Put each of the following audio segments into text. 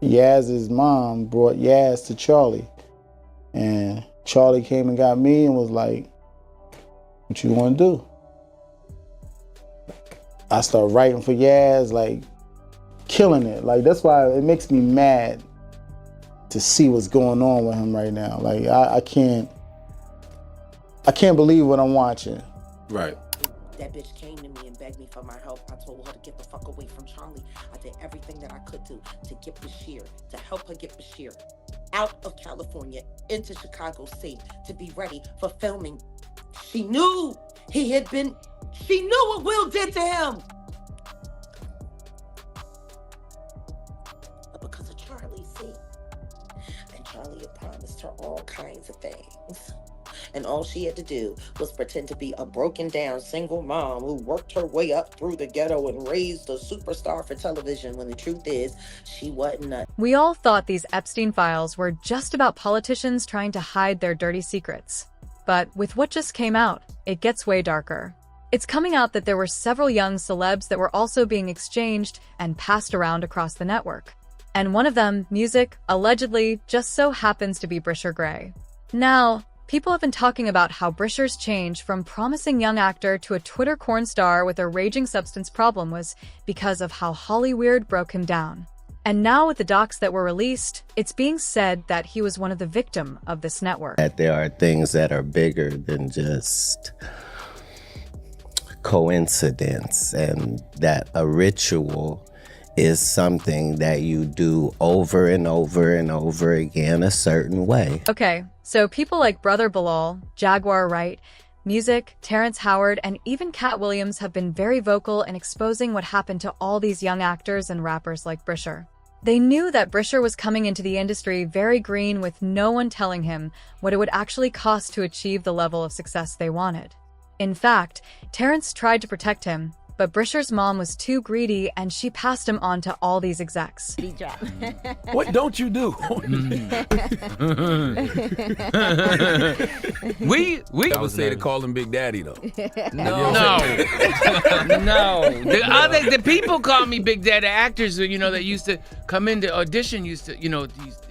Yaz's mom brought Yaz to Charlie. And Charlie came and got me and was like, what you want to do? I started writing for Yaz, like, killing it. Like, that's why it makes me mad to see what's going on with him right now. Like, I can't believe what I'm watching. Right. That bitch came to me and begged me for my help. I told her to get the fuck away from Charlie. I did everything that I could do to get Bryshere, to help her get Bryshere out of California into Chicago safe to be ready for filming. She knew what Will did to him. But because of Charlie, see? And Charlie had promised her all kinds of things. And all she had to do was pretend to be a broken down single mom who worked her way up through the ghetto and raised a superstar for television, when the truth is, she wasn't a... We all thought these Epstein files were just about politicians trying to hide their dirty secrets. But with what just came out, it gets way darker. It's coming out that there were several young celebs that were also being exchanged and passed around across the network. And one of them, music, allegedly just so happens to be Bryshere Gray. Now, people have been talking about how Bryshere's change from promising young actor to a Twitter corn star with a raging substance problem was because of how Hollyweird broke him down. And now with the docs that were released, it's being said that he was one of the victims of this network. That there are things that are bigger than just coincidence, and that a ritual is something that you do over and over and over again a certain way. Okay, so people like Brother Bilal, Jaguar Wright, Music, Terrence Howard, and even Cat Williams have been very vocal in exposing what happened to all these young actors and rappers like Bryshere. They knew that Bryshere was coming into the industry very green, with no one telling him what it would actually cost to achieve the level of success they wanted. In fact, Terrence tried to protect him, but Bryshere's mom was too greedy and she passed him on to all these execs. What don't you do? I would say to call him Big Daddy, though. No. The people call me Big Daddy. Actors, that used to come into audition used to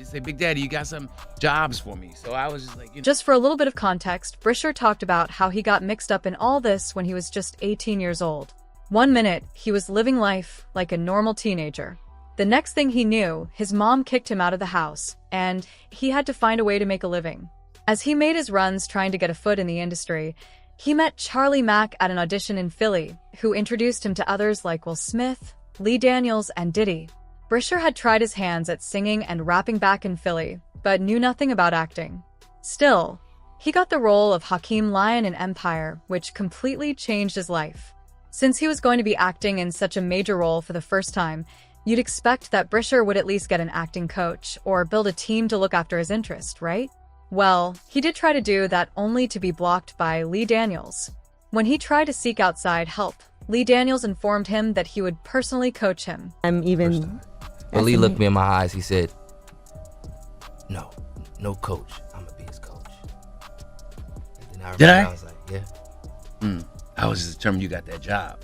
say, Big Daddy, you got some jobs for me. So I was just like, Just for a little bit of context, Bryshere talked about how he got mixed up in all this when he was just 18 years old. One minute, he was living life like a normal teenager. The next thing he knew, his mom kicked him out of the house, and he had to find a way to make a living. As he made his runs trying to get a foot in the industry, he met Charlie Mack at an audition in Philly, who introduced him to others like Will Smith, Lee Daniels, and Diddy. Bryshere had tried his hands at singing and rapping back in Philly, but knew nothing about acting. Still, he got the role of Hakeem Lion in Empire, which completely changed his life. Since he was going to be acting in such a major role for the first time, you'd expect that Bryshere would at least get an acting coach or build a team to look after his interest, right? Well, he did try to do that, only to be blocked by Lee Daniels. When he tried to seek outside help, Lee Daniels informed him that he would personally coach him. When Lee looked me in my eyes, he said, no coach, I'm gonna be his coach. And then I was like, yeah. I was just determined you got that job.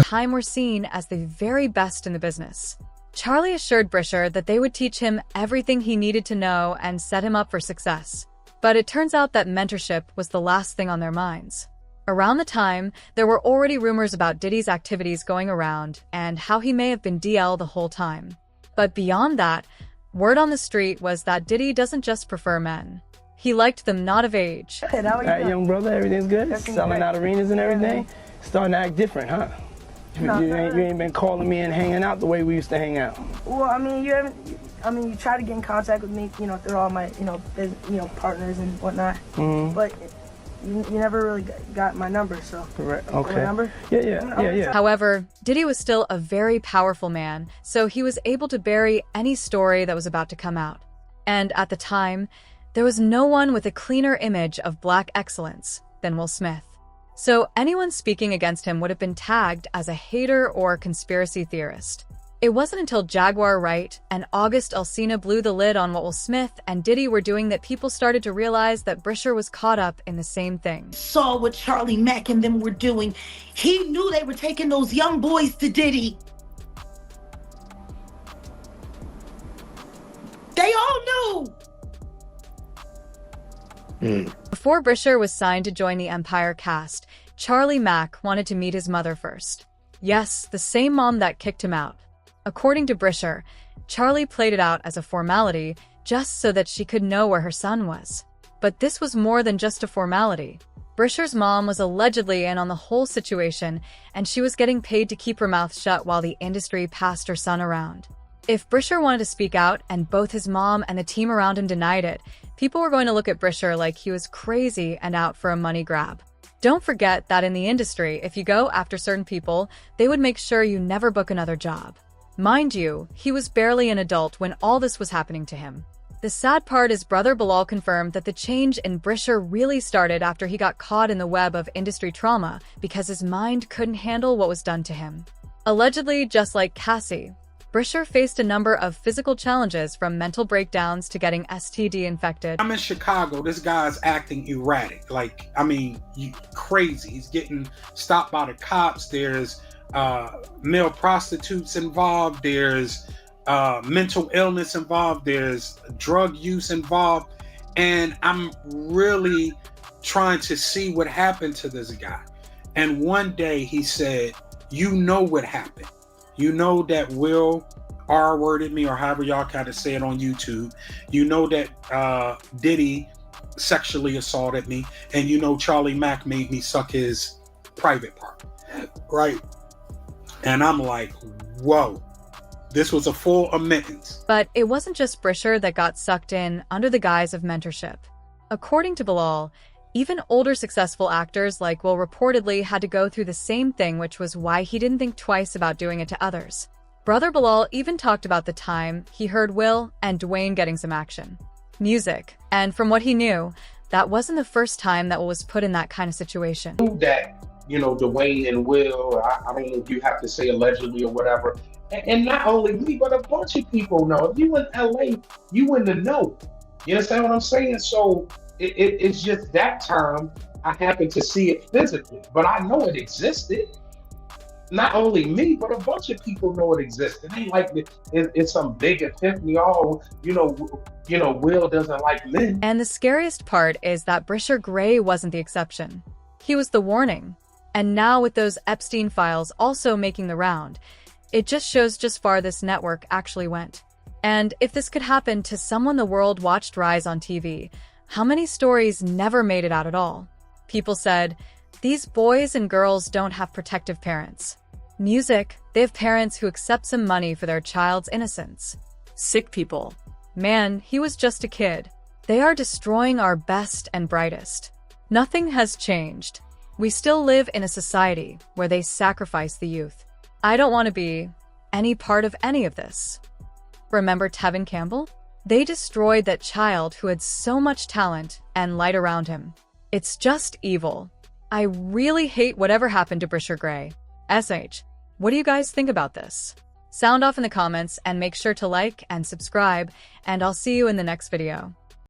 Time were seen as the very best in the business. Charlie assured Bryshere that they would teach him everything he needed to know and set him up for success. But it turns out that mentorship was the last thing on their minds. Around the time, there were already rumors about Diddy's activities going around and how he may have been DL the whole time. But beyond that, word on the street was that Diddy doesn't just prefer men. He liked them not of age. All right, young brother, everything's good? Selling out arenas and everything? Starting to act different, huh? You ain't been calling me and hanging out the way we used to hang out. Well, I mean, you try to get in contact with me, through all my, partners and whatnot. Mm-hmm. But you never really got my number, so. Correct. Okay. My number? Yeah. However, Diddy was still a very powerful man, so he was able to bury any story that was about to come out. And at the time, there was no one with a cleaner image of black excellence than Will Smith. So anyone speaking against him would have been tagged as a hater or conspiracy theorist. It wasn't until Jaguar Wright and August Alsina blew the lid on what Will Smith and Diddy were doing that people started to realize that Bryshere was caught up in the same thing. Saw what Charlie Mack and them were doing. He knew they were taking those young boys to Diddy. Before Bryshere was signed to join the Empire cast, Charlie Mack wanted to meet his mother first. Yes, the same mom that kicked him out. According to Bryshere, Charlie played it out as a formality just so that she could know where her son was. But this was more than just a formality. Bryshere's mom was allegedly in on the whole situation, and she was getting paid to keep her mouth shut while the industry passed her son around. If Bryshere wanted to speak out and both his mom and the team around him denied it, people were going to look at Bryshere like he was crazy and out for a money grab. Don't forget that in the industry, if you go after certain people, they would make sure you never book another job. Mind you, he was barely an adult when all this was happening to him. The sad part is brother Bilal confirmed that the change in Bryshere really started after he got caught in the web of industry trauma because his mind couldn't handle what was done to him. Allegedly, just like Cassie, Bryshere faced a number of physical challenges from mental breakdowns to getting STD infected. I'm in Chicago. This guy's acting erratic. Like, I mean, crazy. He's getting stopped by the cops. There's male prostitutes involved. There's mental illness involved. There's drug use involved. And I'm really trying to see what happened to this guy. And one day he said, you know what happened. You know that Will R-worded me, or however y'all kind of say it on YouTube. You know that Diddy sexually assaulted me. And you know Charlie Mack made me suck his private part. Right? And I'm like, whoa. This was a full admittance. But it wasn't just Bryshere that got sucked in under the guise of mentorship. According to Bilal, even older successful actors like Will reportedly had to go through the same thing, which was why he didn't think twice about doing it to others. Brother Bilal even talked about the time he heard Will and Dwayne getting some action. Music. And from what he knew, that wasn't the first time that Will was put in that kind of situation. That, you know, Dwayne and Will, I don't know if you have to say allegedly or whatever, and not only me, but a bunch of people know. If you in LA, you in the know. You understand what I'm saying? So it's just that time I happened to see it physically, but I know it existed. Not only me, but a bunch of people know it existed. It ain't like it's some big epiphany. Oh, you know, Will doesn't like men. And the scariest part is that Bryshere Gray wasn't the exception. He was the warning. And now with those Epstein files also making the round, it just shows just far this network actually went. And if this could happen to someone the world watched rise on TV, how many stories never made it out at all? People said, these boys and girls don't have protective parents. Music, they have parents who accept some money for their child's innocence. Sick people. Man, he was just a kid. They are destroying our best and brightest. Nothing has changed. We still live in a society where they sacrifice the youth. I don't want to be any part of any of this. Remember Tevin Campbell? They destroyed that child who had so much talent and light around him. It's just evil. I really hate whatever happened to Bryshere Gray. SH, what do you guys think about this? Sound off in the comments and make sure to like and subscribe, and I'll see you in the next video.